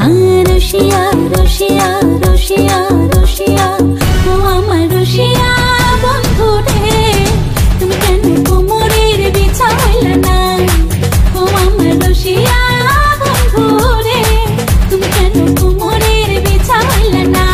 রসিয়া রসিয়া রসিয়া রসিয়া ও আমার রসিয়া বন্ধু রে, তুমি কেন কোমরের বিছা হইলা না? ও আমার রসিয়া বন্ধু রে, তুমি কেন কোমরের বিছা হইলা না?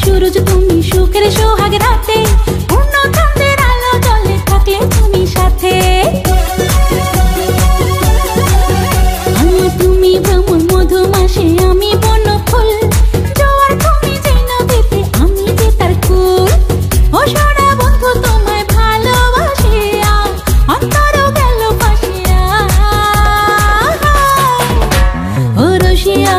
সূরজ তুমি সুখের সোহাগ রাতে, পূর্ণ চাঁদের আলো জলে থাকলে তুমি সাথে। তুমি ভ্রমণ মধুমাসে, আমি বন ফুল, জোয়ার তুমি যে নদীতে, আমি যে তার কুল। ও সোনা বন্ধু তোমায় ভালোবাসিয়া অন্তর গেল ভাসিয়া। ও রসিয়া